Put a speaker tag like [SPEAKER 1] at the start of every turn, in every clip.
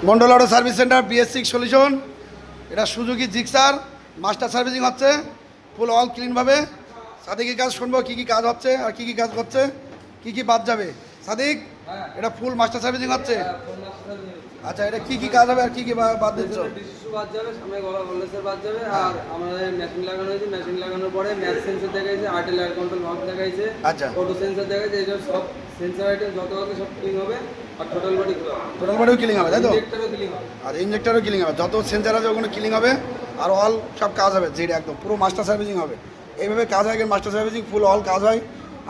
[SPEAKER 1] Mondal auto service centre BS6 solution. এটা Suzuki Gixxer master servicing হচ্ছে ফুল all ক্লিনভাবে। সাদিকের কাজ শুনবো কী কী কাজ হচ্ছে আর কী কী কাজ করছে, কী কী বাদ যাবে। সাদিক, এটা ফুল মাস্টার সার্ভিসিং হচ্ছে। আচ্ছা, এটা কী কী কাজ হবে আর কী কী বাদ দিচ্ছ?
[SPEAKER 2] বাদ যাবে, সামনে গলা বললেসের বাদ যাবে। আর আমাদের মেশিন লাগানো হয়েছে, মেশিন লাগানোর পরে ম্যাচ সেন্সর দেখাইছে, আর্টেল এয়ার কন্ট্রোল ভাল্ব দেখাইছে,
[SPEAKER 1] আচ্ছা,
[SPEAKER 2] অটো সেন্সর দেখাইছে। এইসব সব সেন্সর আইটেম যত আছে সব ক্লিন হবে। আর টোটাল বডিও
[SPEAKER 1] ক্লিন হবে, তাই তো?
[SPEAKER 2] ইঞ্জেক্টরও ক্লিন হবে।
[SPEAKER 1] আর ইঞ্জেক্টরও ক্লিন হবে, যত সেন্সার আছে ওগুলো ক্লিন হবে। আর অল সব কাজ হবে যেটা একদম পুরো মাস্টার সার্ভিসিং হবে। এইভাবে কাজ হয়, মাস্টার সার্ভিসিং ফুল অল কাজ হয়।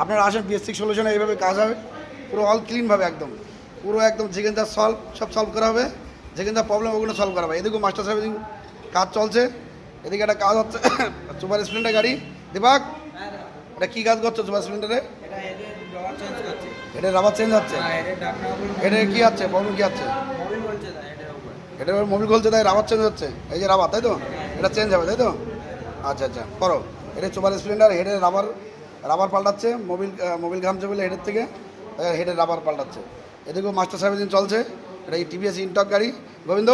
[SPEAKER 1] আপনারা আসেন BS6 সলিউশনে, এইভাবে কাজ হবে পুরো অল ক্লিনভাবে একদম পুরো একদম যেখানে যা সলভ করা হবে, যেখানে যা প্রবলেম ওগুলো সলভ করা হবে। এদিকেও মাস্টার সার্ভিসিং কাজ চলছে, এদিকে একটা কাজ হচ্ছে সুপার স্প্লেন্ডার গাড়ি। দীপক, এটা কী কাজ করছো সুপার স্প্লেন্ডারে? এটা রাবার চেঞ্জ হচ্ছে। এটা কি আছে প্রবলেম, কী আছে? এটা মোবিল খুলছে তাই রাবার চেঞ্জ হচ্ছে। এই যে রাবার, তাই তো? এটা চেঞ্জ হবে, তাই তো? আচ্ছা আচ্ছা, করো। এটা সুপার স্প্লেন্ডার হেডের রাবার পাল্টাচ্ছে, মোবিল ঘামছে বলে হেডের থেকে হেডের রাবার পাল্টাচ্ছে। এদিকেও মাস্টার সার্ভিসিং চলছে। এটা এই TVS ইনটক গাড়ি। গোবিন্দ,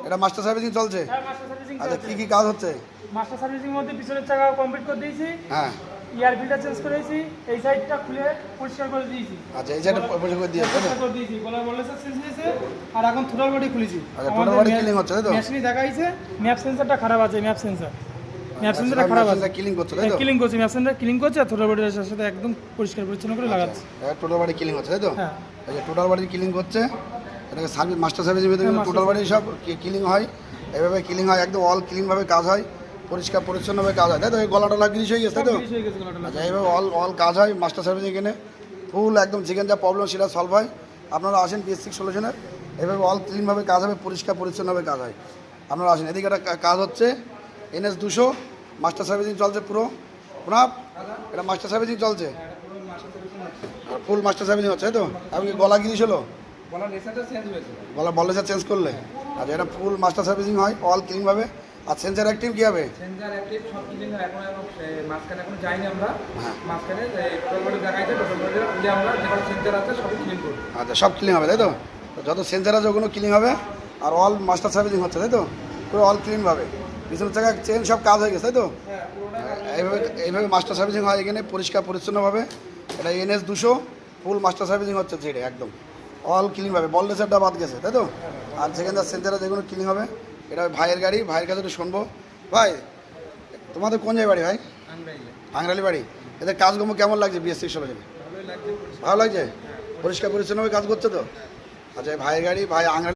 [SPEAKER 1] এটা মাস্টার সার্ভিসিং চলছে। আচ্ছা, কী কী কাজ হচ্ছে?
[SPEAKER 3] মাস্টার সার্ভিসিং মধ্যে পিছনের চাকা কমপ্লিট করে দিয়েছি।
[SPEAKER 1] হ্যাঁ,
[SPEAKER 3] ইয়ার ফিল্টার চেঞ্জ করেছি, এই সাইডটা খুলে পরিষ্কার করে দিয়েছি।
[SPEAKER 1] আচ্ছা, এই সাইডটা পরিষ্কার করে দিয়েছে, তাই তো?
[SPEAKER 3] পরিষ্কার করে দিয়েছি, গলার বলেছে চেঞ্জ হয়েছে। আর এখন থ্রোটল বডি খুলেছি।
[SPEAKER 1] আচ্ছা, টোটাল বডি ক্লিন হচ্ছে, তাই তো?
[SPEAKER 3] মেশিনই দেখাইছে ম্যাপ সেন্সরটা খারাপ আছে। ম্যাপ সেন্সরটা খারাপ আছে,
[SPEAKER 1] ক্লিন করছে, তাই তো?
[SPEAKER 3] ক্লিন করছি, ম্যাপ সেন্সর ক্লিন করছে। আর থ্রোটল বডির সাথে একদম পরিষ্কার পরিচ্ছন্ন করে লাগাচ্ছি।
[SPEAKER 1] টোটাল বডি ক্লিন হচ্ছে, তাই তো?
[SPEAKER 3] হ্যাঁ,
[SPEAKER 1] এই যে টোটাল বডি ক্লিন করছে, এটাকে সার্ভিস মাস্টার সার্ভিসের ভিতরে টোটাল বডি সব ক্লিন হয়। এইভাবে ক্লিন হয়, একদম অল ক্লিনভাবে কাজ হয়, পরিষ্কার পরিচ্ছন্নভাবে কাজ হয়, তাই তো? এই গলাটা লাগিয়ে হয়ে গেছে, তাই তো?
[SPEAKER 3] হয়ে গেছে গলাটা।
[SPEAKER 1] আচ্ছা, এইভাবে অল কাজ হয় মাস্টার সার্ভিস এখানে ফুল একদম যেখানে যা প্রবলেম সেটা সলভ হয়। আপনারা আসেন BS6 সলিউশনের, এইভাবে অল ক্লিনভাবে কাজ হবে, পরিষ্কার পরিচ্ছন্নভাবে কাজ হয়। আপনারা আসেন। এদিকে একটা কাজ হচ্ছে NS 200 মাস্টার সার্ভিসিং চলছে পুরো। প্রণাম, এটা মাস্টার সার্ভিসিং চলছে, ফুল মাস্টার সার্ভিসিং হচ্ছে, তাই তো? এমনকি গলা গিরিশ হলো, গলা বলেসার চেঞ্জ করলে। আচ্ছা, এটা ফুল মাস্টার সার্ভিসিং হয় অল ক্লিনভাবে। আর সেন্সার অ্যাক্টিভ কী হবে?
[SPEAKER 2] সেন্সর অ্যাক্টিভ সব ক্লিন হয়। এখন মাঝখানে এখন যাইনি আমরা।
[SPEAKER 1] হ্যাঁ,
[SPEAKER 2] মাঝখানে টোটাল বডি দেখাইছে, টোটাল বডি খুলে আমরা যেখানে সেন্সর আছে সব ক্লিন করব।
[SPEAKER 1] আচ্ছা, সব ক্লিন হবে, তাই তো? যত সেন্সার আছে ওগুলো ক্লিন হবে। আর অল মাস্টার সার্ভিসিং হচ্ছে, তাই তো? পুরো অল ক্লিনভাবে পিছনের জায়গা চেন সব কাজ হয়ে গেছে, তাই তো? এইভাবে মাস্টার সার্ভিসিং হয় এখানে পরিষ্কার পরিচ্ছন্নভাবে। এটা NS 200 ফুল মাস্টার সার্ভিসিং হচ্ছে যেটা একদম অল ক্লিনভাবে। বললেসারটা বাদ গেছে, তাই তো? আর যেখানে সেন্সার আছে যেগুলো ক্লিন হবে। এটা ভাইয়ের গাড়ি, ভাইয়ের কাছে একটু শুনবো। ভাই, তোমাদের কোন জায়গায় বাড়ি ভাই? ভাঙরালি বাড়ি। এদের কাজকর্ম কেমন লাগছে BS6 সলিউশনে? ভালো লাগছে? পরিষ্কার পরিচ্ছন্নভাবে কাজ করছে তো? আচ্ছা, ভাইয়ের গাড়ি, ভাই